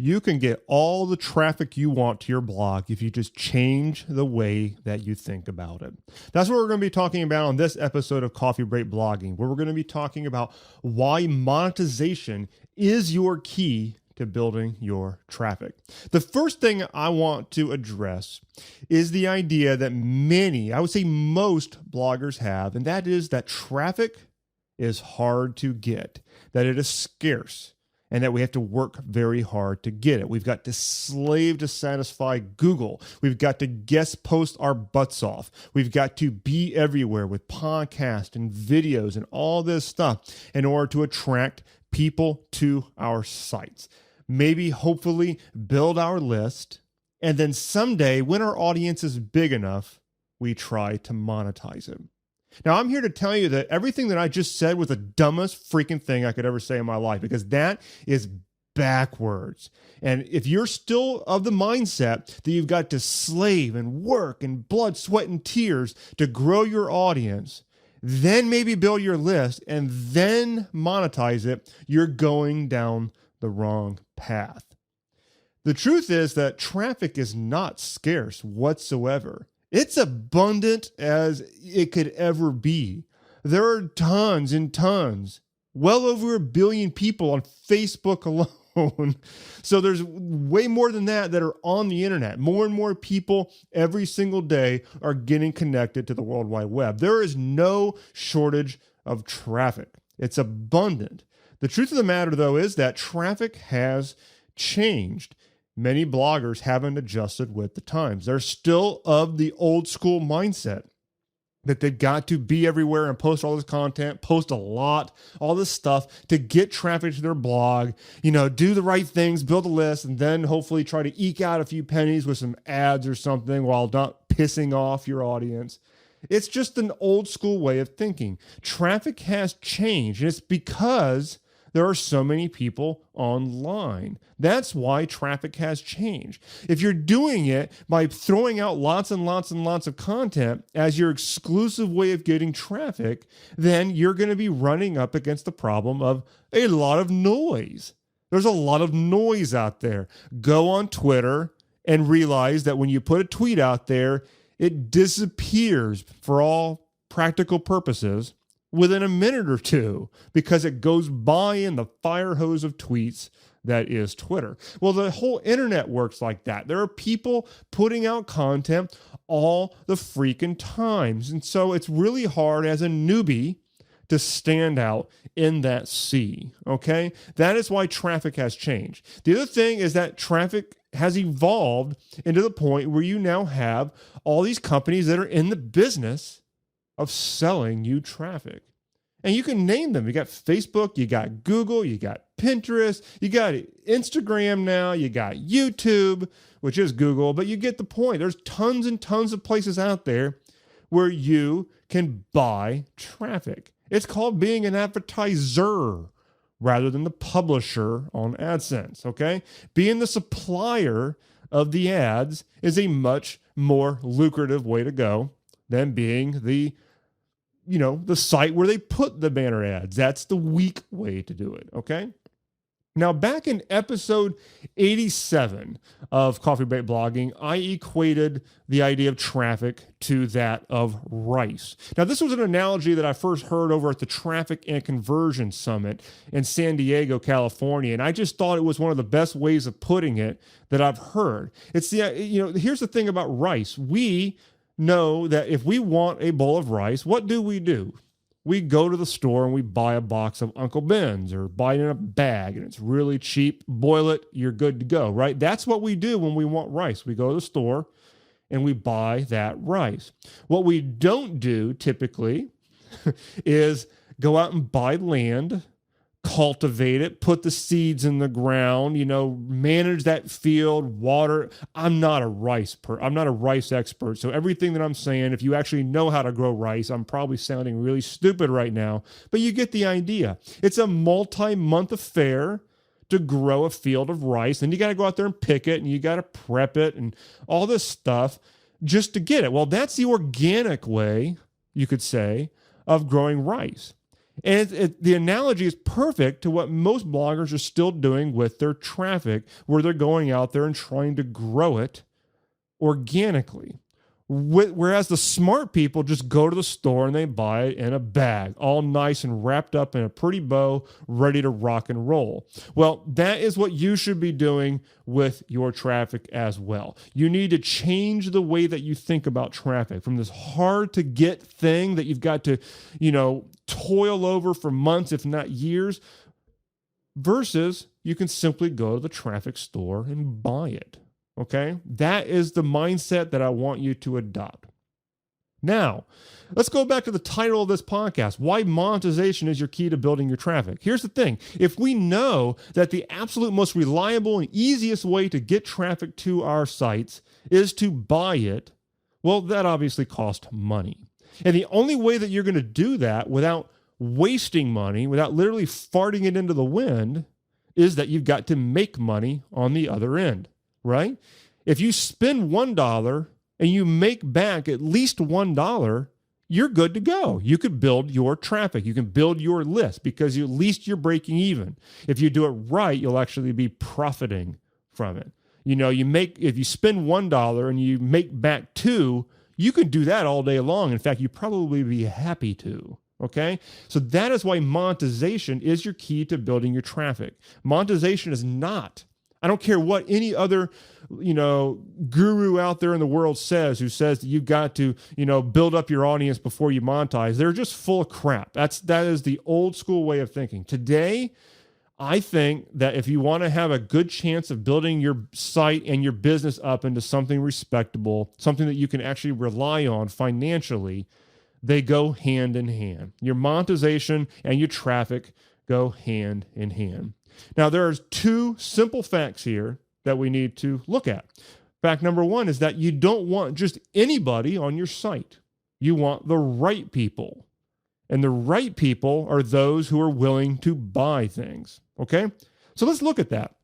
You can get all the traffic you want to your blog if you just change the way that you think about it. That's what we're going to be talking about on this episode of Coffee Break Blogging, where we're going to be talking about why monetization is your key to building your traffic. The first thing I want to address is the idea that many, I would say most bloggers have, and that is that traffic is hard to get, that it is scarce, and that we have to work very hard to get it. We've got to slave to satisfy Google. We've got to guest post our butts off. We've got to be everywhere with podcasts and videos and all this stuff in order to attract people to our sites. Maybe, hopefully, build our list. And then someday, when our audience is big enough, we try to monetize it. Now, I'm here to tell you that everything that I just said was the dumbest freaking thing I could ever say in my life, because that is backwards. And if you're still of the mindset that you've got to slave and work and blood, sweat, and tears to grow your audience, then maybe build your list and then monetize it, you're going down the wrong path. The truth is that traffic is not scarce whatsoever. It's abundant as it could ever be. There are tons and tons, well over 1 billion people on Facebook alone. So there's way more than that are on the internet. More and more people every single day are getting connected to the World Wide Web. There is no shortage of traffic. It's abundant. The truth of the matter, though, is that traffic has changed. Many bloggers haven't adjusted with the times. They're still of the old school mindset that they've got to be everywhere and post all this content, post a lot, all this stuff to get traffic to their blog, do the right things, build a list, and then hopefully try to eke out a few pennies with some ads or something while not pissing off your audience. It's just an old school way of thinking. Traffic has changed, and it's because there are so many people online. That's why traffic has changed. If you're doing it by throwing out lots and lots and lots of content as your exclusive way of getting traffic, then you're going to be running up against the problem of a lot of noise. There's a lot of noise out there. Go on Twitter and realize that when you put a tweet out there, it disappears for all practical purposes within a minute or two, because it goes by in the fire hose of tweets that is Twitter. Well, the whole internet works like that. There are people putting out content all the freaking times. And so it's really hard as a newbie to stand out in that sea, okay? That is why traffic has changed. The other thing is that traffic has evolved into the point where you now have all these companies that are in the business of selling you traffic. And you can name them. You got Facebook, you got Google, you got Pinterest, you got Instagram now, you got YouTube, which is Google, but you get the point. There's tons and tons of places out there where you can buy traffic. It's called being an advertiser rather than the publisher on AdSense, okay? Being the supplier of the ads is a much more lucrative way to go than being the site where they put the banner ads. That's the weak way to do it, okay? Now, back in episode 87 of Coffee Break Blogging, I equated the idea of traffic to that of rice. Now, this was an analogy that I first heard over at the Traffic and Conversion Summit in San Diego, California, and I just thought it was one of the best ways of putting it that I've heard. It's here's the thing about rice. We know that if we want a bowl of rice, what do? We go to the store and we buy a box of Uncle Ben's or buy it in a bag, and it's really cheap. Boil it, you're good to go, right? That's what we do when we want rice. We go to the store and we buy that rice. What we don't do typically is go out and buy land, cultivate it, put the seeds in the ground, manage that field, water. I'm not a rice expert. So everything that I'm saying, if you actually know how to grow rice, I'm probably sounding really stupid right now, but you get the idea. It's a multi-month affair to grow a field of rice. And you got to go out there and pick it, and you got to prep it and all this stuff just to get it. Well, that's the organic way, you could say, of growing rice. And the analogy is perfect to what most bloggers are still doing with their traffic, where they're going out there and trying to grow it organically. Whereas the smart people just go to the store and they buy it in a bag, all nice and wrapped up in a pretty bow, ready to rock and roll. Well, that is what you should be doing with your traffic as well. You need to change the way that you think about traffic from this hard to get thing that you've got to, toil over for months, if not years, versus you can simply go to the traffic store and buy it. Okay, that is the mindset that I want you to adopt. Now, let's go back to the title of this podcast, why monetization is your key to building your traffic. Here's the thing. If we know that the absolute most reliable and easiest way to get traffic to our sites is to buy it, well, that obviously costs money. And the only way that you're going to do that without wasting money, without literally farting it into the wind, is that you've got to make money on the other end. Right? If you spend $1 and you make back at least $1, you're good to go. You could build your traffic. You can build your list because at least you're breaking even. If you do it right, you'll actually be profiting from it. If you spend $1 and you make back $2, you can do that all day long. In fact, you'd probably be happy to. Okay? So that is why monetization is your key to building your traffic. Monetization is not, I don't care what any other, guru out there in the world says, who says that you've got to, build up your audience before you monetize. They're just full of crap. That is the old school way of thinking. Today, I think that if you want to have a good chance of building your site and your business up into something respectable, something that you can actually rely on financially, they go hand in hand. Your monetization and your traffic go hand in hand. Now, there are two simple facts here that we need to look at. Fact number one is that you don't want just anybody on your site. You want the right people. And the right people are those who are willing to buy things. Okay? So let's look at that.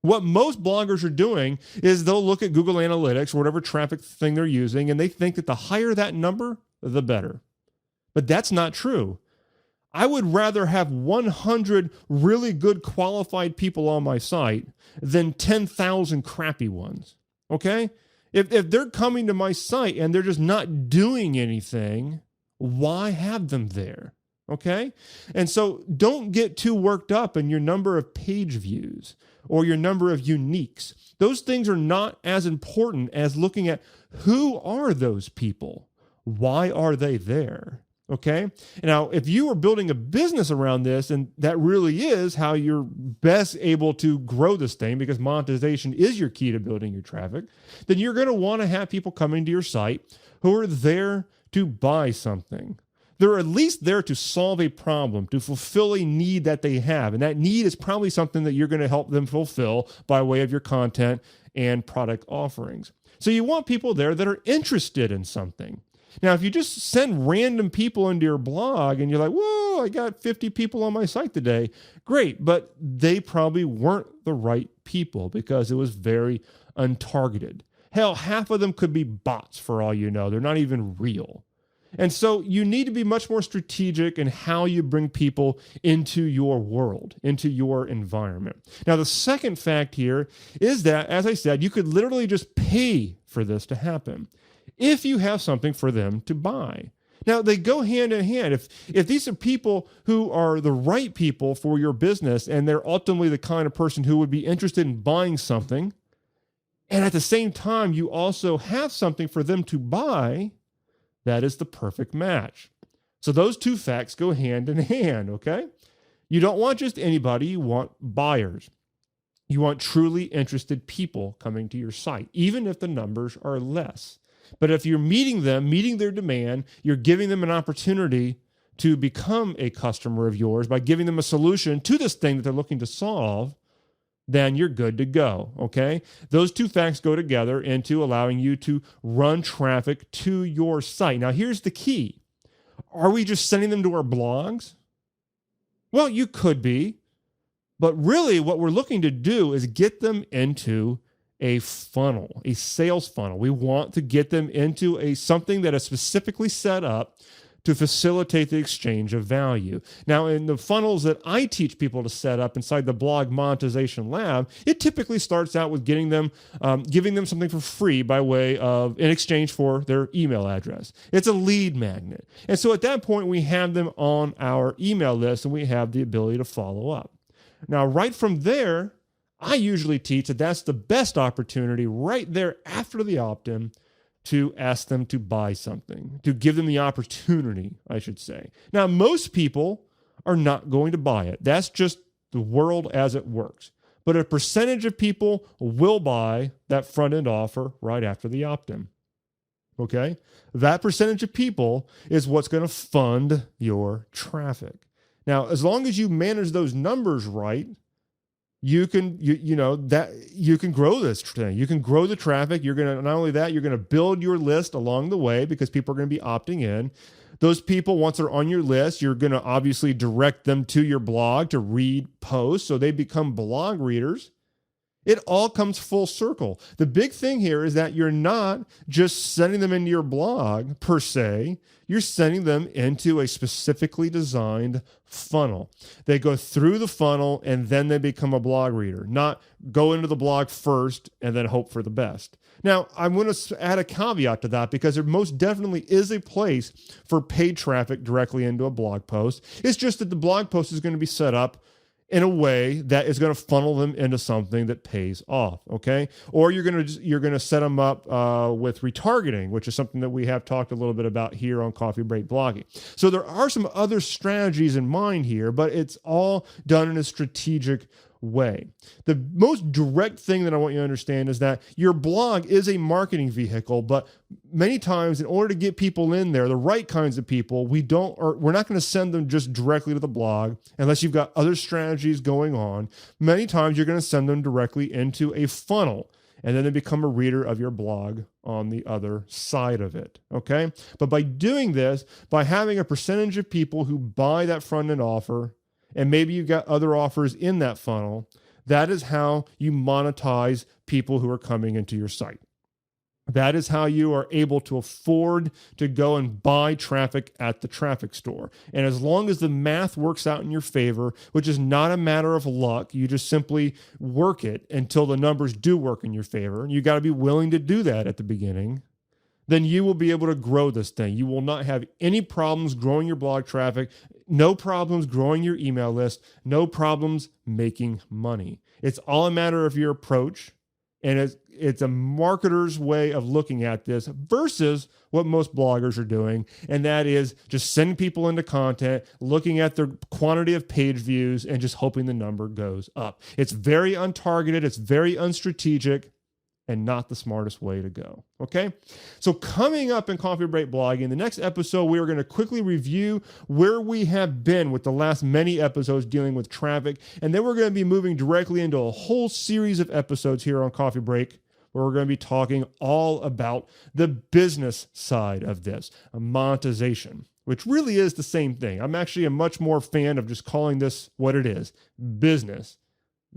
What most bloggers are doing is they'll look at Google Analytics or whatever traffic thing they're using, and they think that the higher that number, the better. But that's not true. I would rather have 100 really good qualified people on my site than 10,000 crappy ones, okay? If they're coming to my site and they're just not doing anything, why have them there, okay? And so don't get too worked up in your number of page views or your number of uniques. Those things are not as important as looking at who are those people? Why are they there? Okay. Now, if you are building a business around this, and that really is how you're best able to grow this thing, because monetization is your key to building your traffic, then you're going to want to have people coming to your site who are there to buy something. They're at least there to solve a problem, to fulfill a need that they have. And that need is probably something that you're going to help them fulfill by way of your content and product offerings. So you want people there that are interested in something. Now, if you just send random people into your blog and you're like, whoa, I got 50 people on my site today, great. But they probably weren't the right people because it was very untargeted. Hell, half of them could be bots for all you know. They're not even real. And so you need to be much more strategic in how you bring people into your world, into your environment. Now, the second fact here is that, as I said, you could literally just pay for this to happen if you have something for them to buy. Now, they go hand in hand. If these are people who are the right people for your business and they're ultimately the kind of person who would be interested in buying something, and at the same time you also have something for them to buy, that is the perfect match. So those two facts go hand in hand, okay? You don't want just anybody, you want buyers. You want truly interested people coming to your site, even if the numbers are less. But if you're meeting them, meeting their demand, you're giving them an opportunity to become a customer of yours by giving them a solution to this thing that they're looking to solve, then you're good to go, okay? Those two facts go together into allowing you to run traffic to your site. Now, here's the key. Are we just sending them to our blogs? Well, you could be, but really what we're looking to do is get them into a funnel, a sales funnel. We want to get them into something that is specifically set up to facilitate the exchange of value. Now, in the funnels that I teach people to set up inside the blog monetization lab, it typically starts out with giving them something for free by way of in exchange for their email address. It's a lead magnet. And so at that point, we have them on our email list and we have the ability to follow up. Now, right from there, I usually teach that that's the best opportunity right there after the opt-in to ask them to buy something, to give them the opportunity, I should say. Now, most people are not going to buy it. That's just the world as it works. But a percentage of people will buy that front-end offer right after the opt-in. Okay? That percentage of people is what's going to fund your traffic. Now, as long as you manage those numbers right, you can grow this thing. You can grow the traffic. You're going to, not only that, you're going to build your list along the way because people are going to be opting in. Those people, once they're on your list, you're going to obviously direct them to your blog to read posts so they become blog readers. It all comes full circle. The big thing here is that you're not just sending them into your blog per se. You're sending them into a specifically designed funnel. They go through the funnel and then they become a blog reader, not go into the blog first and then hope for the best. Now, I'm going to add a caveat to that because there most definitely is a place for paid traffic directly into a blog post. It's just that the blog post is going to be set up in a way that is going to funnel them into something that pays off, okay? Or you're going to set them up with retargeting, which is something that we have talked a little bit about here on Coffee Break Blogging. So there are some other strategies in mind here, but it's all done in a strategic way. The most direct thing that I want you to understand is that your blog is a marketing vehicle, but many times in order to get people in there, the right kinds of people, we're not going to send them just directly to the blog unless you've got other strategies going on. Many times you're going to send them directly into a funnel and then they become a reader of your blog on the other side of it, okay? But by doing this, by having a percentage of people who buy that front-end offer, and maybe you've got other offers in that funnel, that is how you monetize people who are coming into your site. That is how you are able to afford to go and buy traffic at the traffic store. And as long as the math works out in your favor, which is not a matter of luck, you just simply work it until the numbers do work in your favor. And you got to be willing to do that at the beginning. Then you will be able to grow this thing. You will not have any problems growing your blog traffic, no problems growing your email list, no problems making money. It's all a matter of your approach, and it's a marketer's way of looking at this versus what most bloggers are doing, and that is just sending people into content, looking at their quantity of page views, and just hoping the number goes up. It's very untargeted, it's very unstrategic, and not the smartest way to go, okay? So coming up in Coffee Break Blogging, the next episode, we are going to quickly review where we have been with the last many episodes dealing with traffic, and then we're going to be moving directly into a whole series of episodes here on Coffee Break, where we're going to be talking all about the business side of this, monetization, which really is the same thing. I'm actually a much more fan of just calling this what it is, business,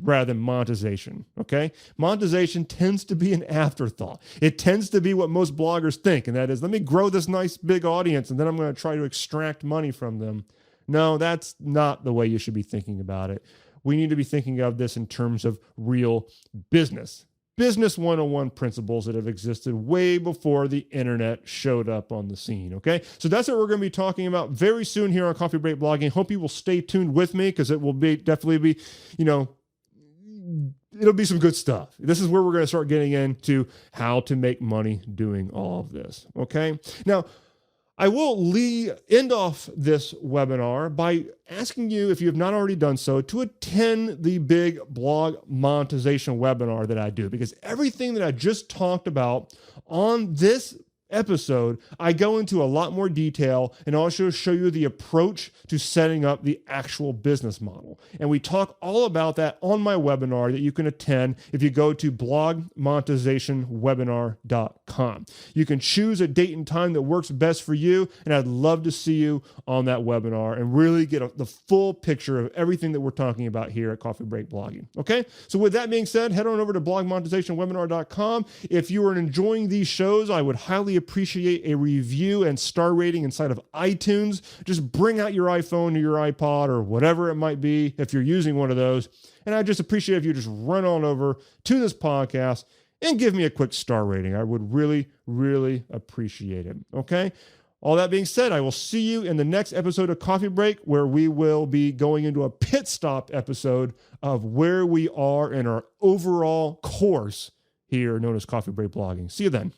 rather than monetization, okay? Monetization tends to be an afterthought. It tends to be what most bloggers think, and that is, let me grow this nice big audience, and then I'm going to try to extract money from them. No, that's not the way you should be thinking about it. We need to be thinking of this in terms of real business. Business 101 principles that have existed way before the internet showed up on the scene, okay? So that's what we're going to be talking about very soon here on Coffee Break Blogging. Hope you will stay tuned with me because it will definitely be, it'll be some good stuff. This is where we're going to start getting into how to make money doing all of this, okay? Now, I will end off this webinar by asking you, if you have not already done so, to attend the big blog monetization webinar that I do, because everything that I just talked about on this episode, I go into a lot more detail and also show you the approach to setting up the actual business model. And we talk all about that on my webinar that you can attend if you go to blogmonetizationwebinar.com. You can choose a date and time that works best for you, and I'd love to see you on that webinar and really get the full picture of everything that we're talking about here at Coffee Break Blogging. Okay? So with that being said, head on over to blogmonetizationwebinar.com. If you are enjoying these shows, I would highly really appreciate a review and star rating inside of iTunes. Just bring out your iPhone or your iPod or whatever it might be if you're using one of those. And I just appreciate if you just run on over to this podcast and give me a quick star rating. I would really, really appreciate it. Okay? All that being said, I will see you in the next episode of Coffee Break, where we will be going into a pit stop episode of where we are in our overall course here known as Coffee Break Blogging. See you then.